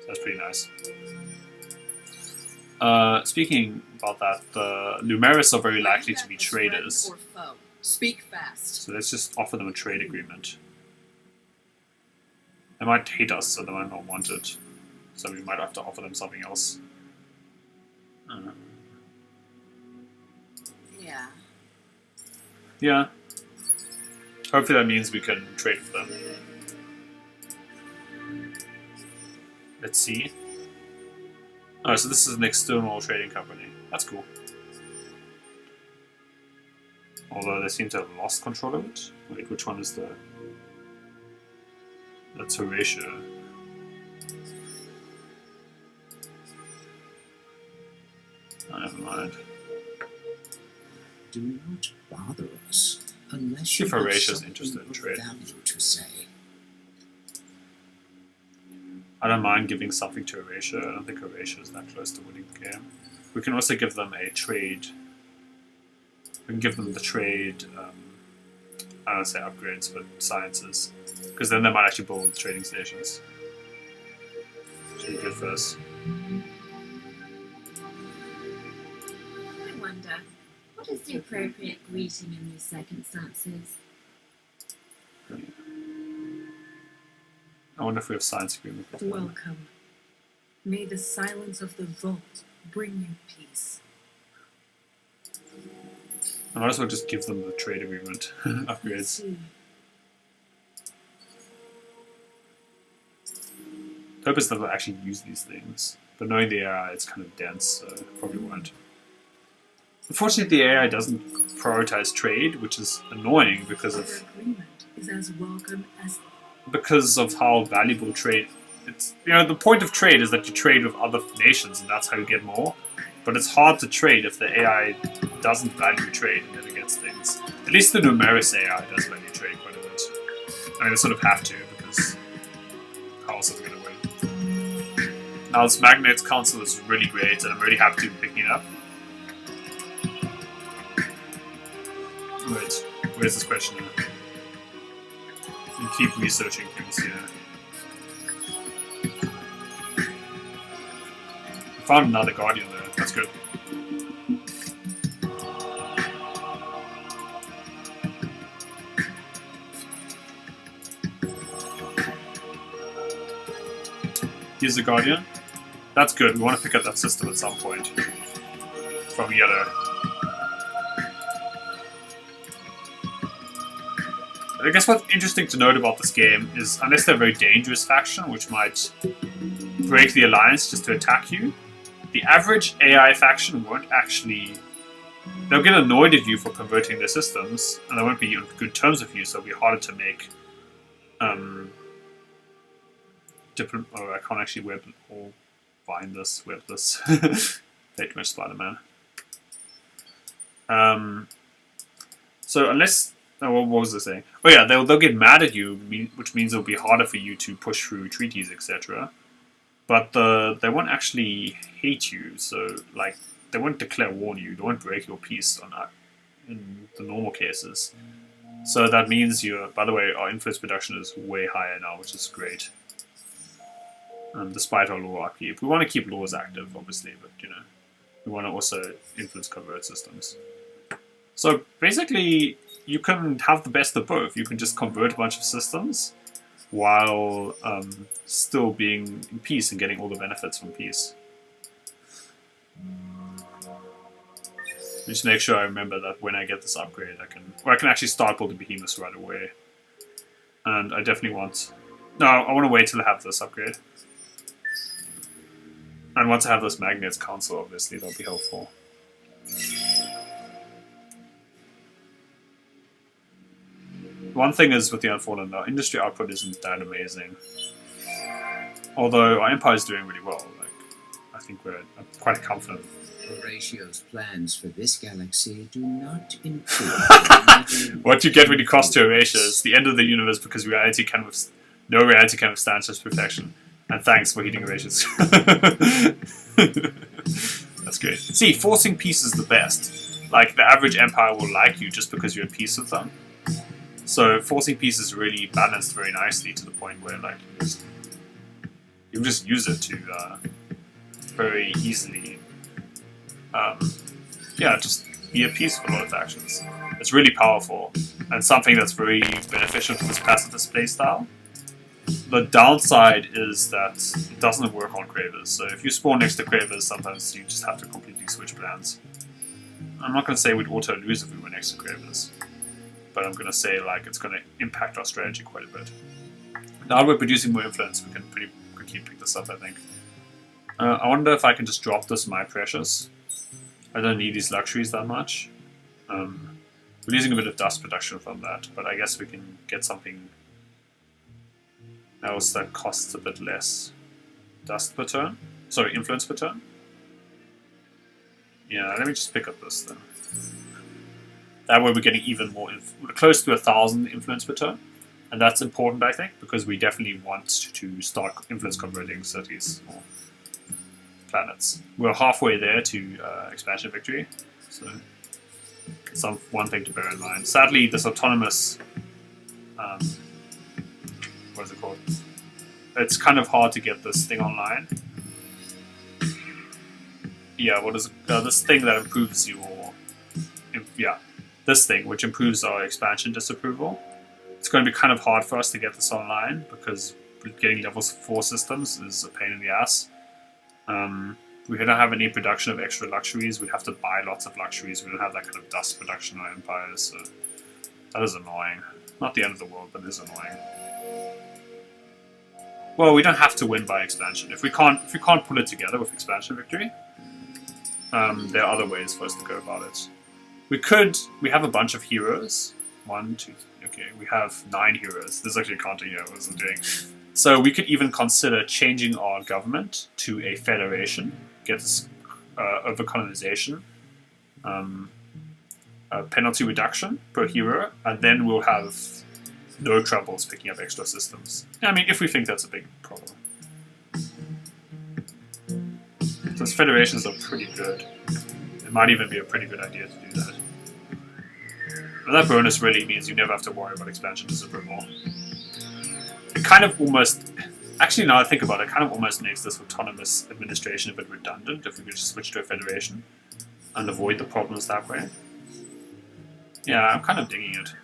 So that's pretty nice. Speaking about that, the Lumeris are very likely to be traders. Speak fast. So let's just offer them a trade agreement. They might hate us, so they might not want it. So we might have to offer them something else. Yeah. Yeah. Hopefully that means we can trade with them. Let's see. Oh, so this is an external trading company. That's cool. Although they seem to have lost control of it. Wait, which one is the... That's Horatio. Oh, never mind. Do not bother us unless See you if have Horatio's something interested in of trade. value to say. I don't mind giving something to Horatio. I don't think Horatio is that close to winning the game. We can also give them a trade. We can give them the trade, I don't say upgrades, but sciences. Because then they might actually build trading stations. Should be good for us. I wonder, what is the appropriate greeting in these circumstances? I wonder if we have science agreement with them. Welcome. May the silence of the vault bring you peace. I might as well just give them the trade agreement upgrades. See. The hope is that they'll actually use these things. But knowing the AI, it's kind of dense, so probably won't. Unfortunately, the AI doesn't prioritize trade, which is annoying because Our of agreement is as welcome as how valuable trade. It's the point of trade is that you trade with other nations, and that's how you get more. But it's hard to trade if the AI doesn't value trade and never gets things. At least the Numeris AI does value trade quite a bit. I mean, they sort of have to, because how else are we going to win? Now, this Magnates Council is really great, and I'm really happy to be picking it up. Wait, where's this question now? You keep researching things here. Found another Guardian there, that's good. Here's the Guardian. That's good, we want to pick up that system at some point. From Yellow. I guess what's interesting to note about this game is, unless they're a very dangerous faction, which might break the alliance just to attack you, the average AI faction won't actually... They'll get annoyed at you for converting their systems, and they won't be on good terms with you, so it'll be harder to make... Oh, I can't actually web this. Way too much Spider-Man. So unless... Oh, what was I saying? Oh yeah, they'll get mad at you, which means it'll be harder for you to push through treaties, etc. But they won't actually hate you, so like they won't declare war on you, they won't break your peace in the normal cases. So that means by the way, our influence production is way higher now, which is great. Despite our law upkeep. We want to keep laws active, obviously, but we want to also influence convert systems. So basically, you can have the best of both. You can just convert a bunch of systems while still being in peace and getting all the benefits from peace. Just make sure I remember that when I get this upgrade, I can actually start building behemoths right away. And I definitely want... No, I want to wait till I have this upgrade. And once I have this Magnets Council, obviously, that'll be helpful. One thing is with the Unfallen, our industry output isn't that amazing. Although our empire is doing really well. Like, I think I'm quite confident. Horatio's plans for this galaxy do not include... What you get when you cross to Horatio is the end of the universe because no reality can withstand such perfection. And thanks for heating Horatius. That's great. See, forcing peace is the best. Like, the average empire will like you just because you're at peace with them. So forcing peace is really balanced very nicely to the point where like you just use it to very easily just be at peace with a lot of factions. It's really powerful and something that's very beneficial to this pacifist playstyle. The downside is that it doesn't work on Cravers, so if you spawn next to Cravers, sometimes you just have to completely switch plans. I'm not going to say we'd auto-lose if we were next to Cravers, but I'm going to say like it's going to impact our strategy quite a bit. Now we're producing more influence, we can pretty quickly pick this up, I think. I wonder if I can just drop this My Precious. I don't need these luxuries that much. We're losing a bit of dust production from that, but I guess we can get something else that costs a bit less dust per turn. Sorry, influence per turn. Yeah, let me just pick up this then. That way we're getting even more, we're close to 1,000 influence per turn. And that's important, I think, because we definitely want to start influence converting cities or planets. We're halfway there to expansion victory, so it's one thing to bear in mind. Sadly, this autonomous, what is it called? It's kind of hard to get this thing online. Yeah, what is it? This thing that improves your... Yeah, this thing, which improves our expansion disapproval. It's going to be kind of hard for us to get this online because getting level 4 systems is a pain in the ass. We don't have any production of extra luxuries. We have to buy lots of luxuries. We don't have that kind of dust production in our empires, so that is annoying. Not the end of the world, but it is annoying. Well, we don't have to win by expansion. If we can't pull it together with expansion victory, there are other ways for us to go about it. We have a bunch of heroes. 1, 2, 3, okay, we have 9 heroes. This is actually counting here, what I was doing. So we could even consider changing our government to a federation, get this over-colonization, penalty reduction per hero, and then we'll have no troubles picking up extra systems. I mean, if we think that's a big problem. Those federations are pretty good. It might even be a pretty good idea to do that. And that bonus really means you never have to worry about expansion disapproval. It kind of almost... Actually, now I think about it, it kind of almost makes this autonomous administration a bit redundant if we could just switch to a federation and avoid the problems that way. Yeah, I'm kind of digging it.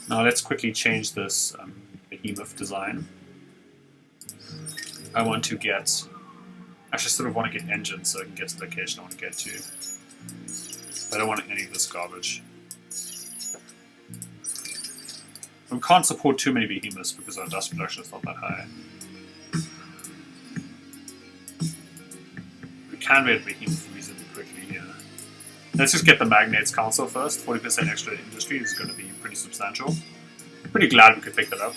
Now let's quickly change this behemoth design. I want to get... Actually, I sort of want to get engines so I can get to the location I want to get to. I don't want any of this garbage. We can't support too many behemoths because our dust production is not that high. We can get behemoths reasonably quickly here. Let's just get the Magnates Council first. 40% extra industry is going to be pretty substantial. Pretty glad we could pick that up.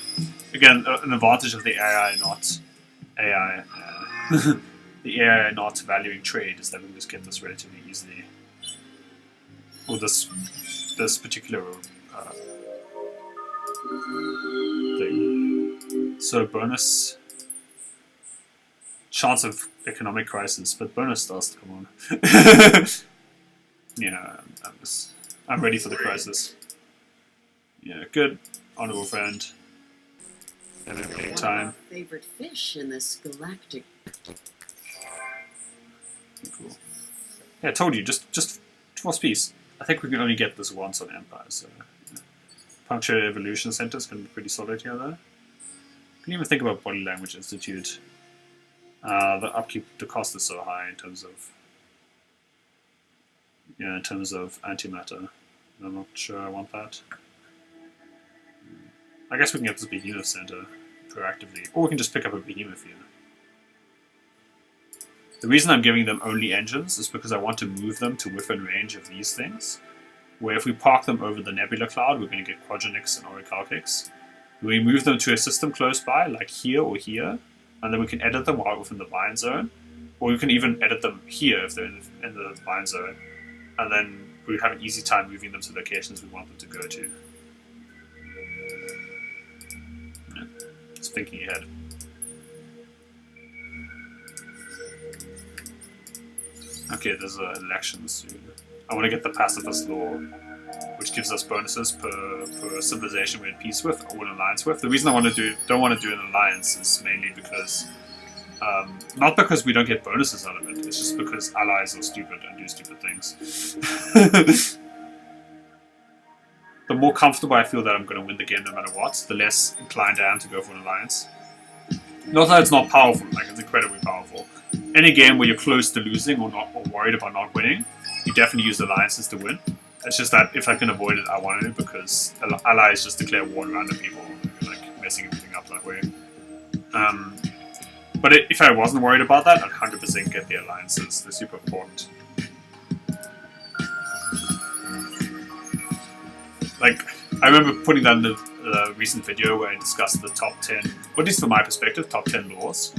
Again, an advantage of the AI not the AI not valuing trade is that we can just get this relatively easily. or this particular thing. So bonus chance of economic crisis, but bonus dust. Come on. Yeah, I'm ready for the crisis. Yeah, good, honorable friend. Having a great One of time. our favorite fish in this galactic. Cool. Yeah, I told you, just for peace. I think we can only get this once on Empire, so yeah. Punctual Evolution Center is going to be pretty solid here, though. Can you even think about Body Language Institute? The upkeep, the cost is so high in terms of antimatter. I'm not sure I want that. I guess we can get this Behemoth Center proactively, or we can just pick up a Behemoth here. The reason I'm giving them only engines is because I want to move them to within range of these things, where if we park them over the Nebula Cloud, we're going to get Quadronics and Orichalcix. We move them to a system close by, like here or here, and then we can edit them while within the bind zone, or we can even edit them here if they're in the bind zone, and then we have an easy time moving them to locations we want them to go to. Yeah. Just thinking ahead. Okay, there's elections soon. I want to get the pacifist law, which gives us bonuses per civilization we're in peace with or in alliance with. The reason I don't want to do an alliance is mainly because, not because we don't get bonuses out of it. It's just because allies are stupid and do stupid things. The more comfortable I feel that I'm going to win the game no matter what, the less inclined I am to go for an alliance. Not that it's not powerful, like it's incredibly powerful. Any game where you're close to losing or worried about not winning, you definitely use alliances to win. It's just that if I can avoid it, I want to, because allies just declare war on random people, like messing everything up that way. But if I wasn't worried about that, I'd 100% get the alliances. They're super important. Like, I remember putting that in the recent video where I discussed the top 10, or at least from my perspective, top 10 laws.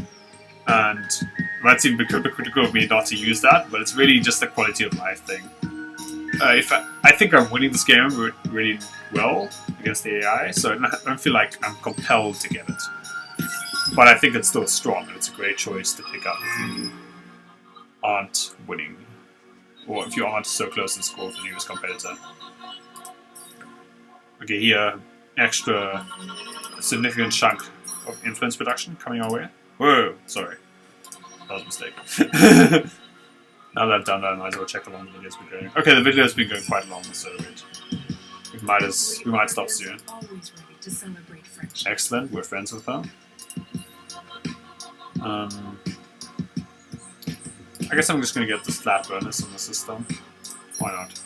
And it might seem critical of me not to use that, but it's really just a quality of life thing. I think I'm winning this game really well against the AI, so I don't feel like I'm compelled to get it. But I think it's still strong, and it's a great choice to pick up if you aren't winning, or if you aren't so close in score for the newest competitor. Okay, here, extra significant chunk of influence production coming our way. Whoa, sorry. That was a mistake. Now that I've done that, I might as well check how long the video's been going. Okay, the video's been going quite long, so we might stop soon. Always ready to celebrate friendship. Excellent, we're friends with them. I guess I'm just going to get this flat bonus on the system. Why not?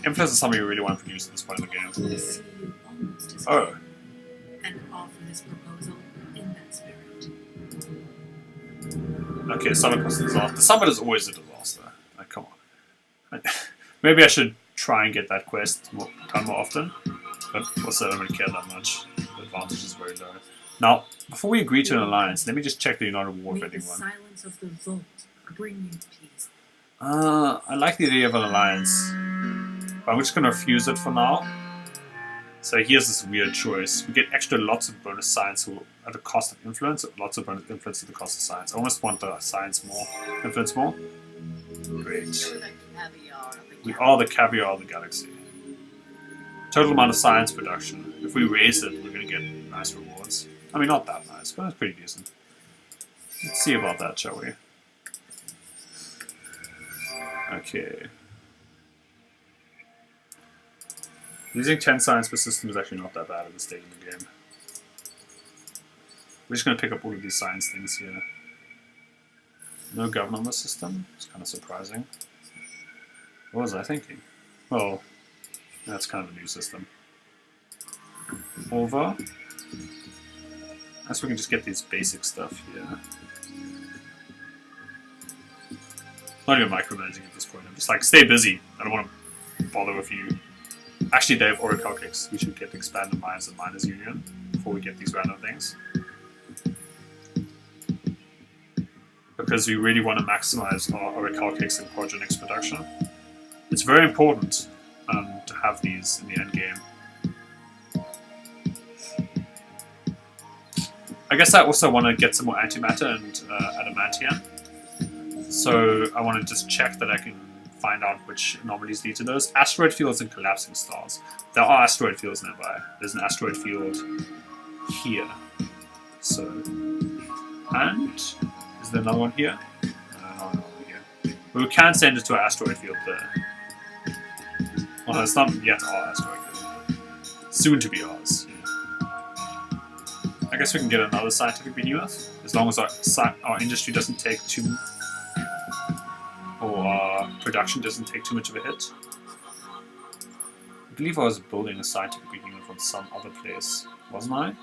Influence is something we really want to produce at this point in the game. I see you almost as Oh. and offer this proposal in that spirit. Okay, Summit was a disaster. The Summit is always a disaster. Like, come on. Maybe I should try and get that quest done more often, but also I don't really care that much. The advantage is very low. Now, before we agree to an alliance, let me just check the United War May Vending the one. silence of the vault bring you peace. I like the idea of an alliance, but I'm just going to refuse it for now. So here's this weird choice. We get extra lots of bonus science at the cost of influence, lots of bonus influence at the cost of science. I almost want the science more, influence more. Great. You're the caviar of the We are the caviar of the galaxy. Total amount of science production. If we raise it, we're going to get nice rewards. I mean, not that nice, but it's pretty decent. Let's see about that, shall we? Okay. Using 10 science per system is actually not that bad at this stage in the game. We're just going to pick up all of these science things here. No government on the system? It's kind of surprising. What was I thinking? Well, that's kind of a new system. Over. I guess we can just get these basic stuff here. Not even micromanaging at this point. I'm just like, stay busy. I don't want to bother with you. Actually, they have Orichalcix. We should get Expanded Minds and Miners Union before we get these random things. Because we really want to maximize our Orichalcix and Quadronics production. It's very important to have these in the end game. I guess I also want to get some more antimatter and adamantium. So I want to just check that I can find out which anomalies lead to those. Asteroid fields and collapsing stars. There are asteroid fields nearby. There's an asteroid field here. So, and is there another one here? No, another one here. But we can send it to our asteroid field there. Well, it's not yet our asteroid field. Soon to be ours. I guess we can get another scientific behemoth, as long as our industry doesn't take too, or our production doesn't take too much of a hit. I believe I was building a scientific behemoth on some other place, wasn't I?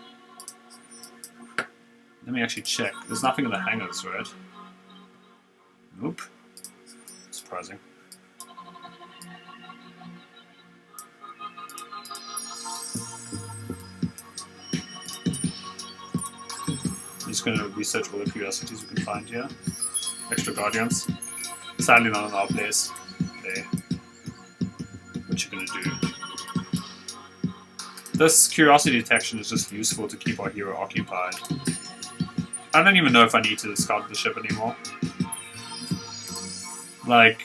Let me actually check. There's nothing in the hangars, right? Nope. Surprising. I'm just going to research all the curiosities we can find here. Extra guardians. Sadly not in our place. Okay. What you going to do? This curiosity detection is just useful to keep our hero occupied. I don't even know if I need to scout the ship anymore. Like,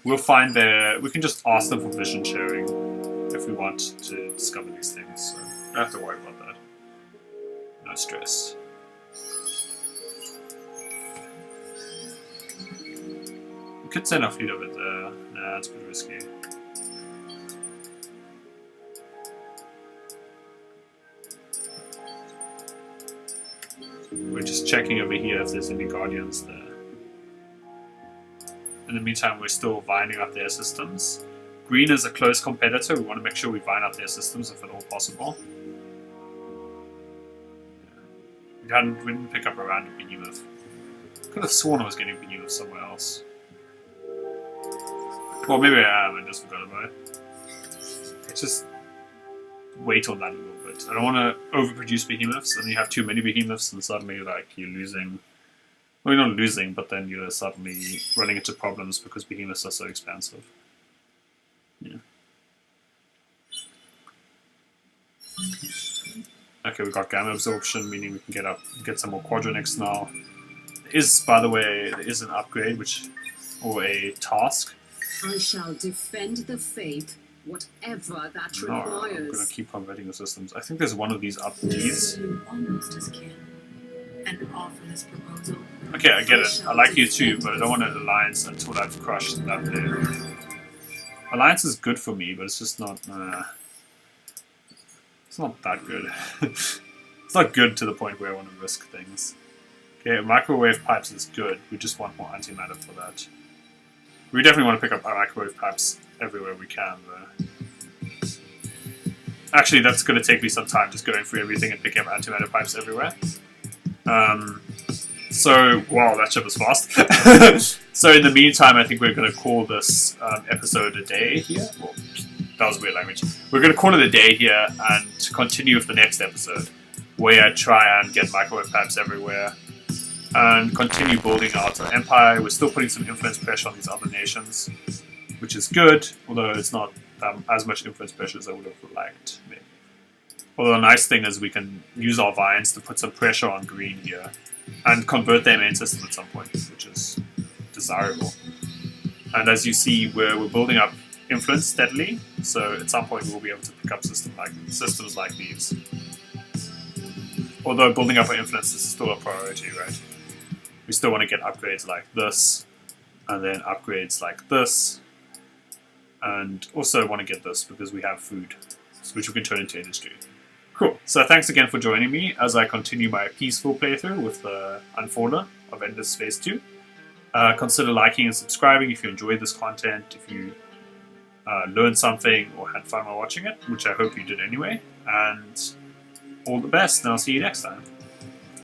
we'll find we can just ask them for vision sharing if we want to discover these things. So I don't have to worry about that. No stress. We could send our fleet over there. Nah, that's a bit risky. We're just checking over here if there's any guardians there. In the meantime, we're still winding up their systems. Green is a close competitor. We want to make sure we wind up their systems if at all possible. We didn't pick up a random behemoth. Could have sworn I was getting behemoth somewhere else. Well, maybe I am and just forgot about it. Let's just wait on that a little bit. I don't want to overproduce behemoths, and you have too many behemoths, and suddenly, like, you're losing. Well, you're not losing, but then you're suddenly running into problems because behemoths are so expensive. Yeah. Okay, we got gamma absorption, meaning we can get some more quadronics now. There is, by the way, an upgrade, or a task. I shall defend the faith, whatever that No, requires. I'm going to keep converting the systems. I think there's one of these upgrades. You almost as kin and offer this proposal. Okay, I get it. I like you too, but I don't want an alliance until I've crushed that thing. Alliance is good for me, but it's just not. It's not that good. It's not good to the point where I want to risk things. Okay, microwave pipes is good. We just want more antimatter for that. We definitely want to pick up our microwave pipes everywhere we can, though. Actually, that's going to take me some time, just going through everything and picking up antimatter pipes everywhere. So, wow, that ship was fast. So in the meantime, I think we're going to call this episode a day here. Well, that was weird language. We're going to call it a day here and continue with the next episode, where I try and get microwave pipes everywhere and continue building out our empire. We're still putting some influence pressure on these other nations, which is good, although it's not as much influence pressure as I would have liked. Maybe. Although the nice thing is we can use our vines to put some pressure on green here and convert their main system at some point, which is desirable. And as you see, we're building up influence steadily, so at some point we'll be able to pick up systems like these. Although building up our influence is still a priority, right? We still want to get upgrades like this, and then upgrades like this, and also want to get this because we have food, which we can turn into industry. Cool. So thanks again for joining me as I continue my peaceful playthrough with the Unfallen of Endless Space 2. Consider liking and subscribing if you enjoyed this content, if you learned something or had fun while watching it, which I hope you did anyway. And all the best, and I'll see you next time.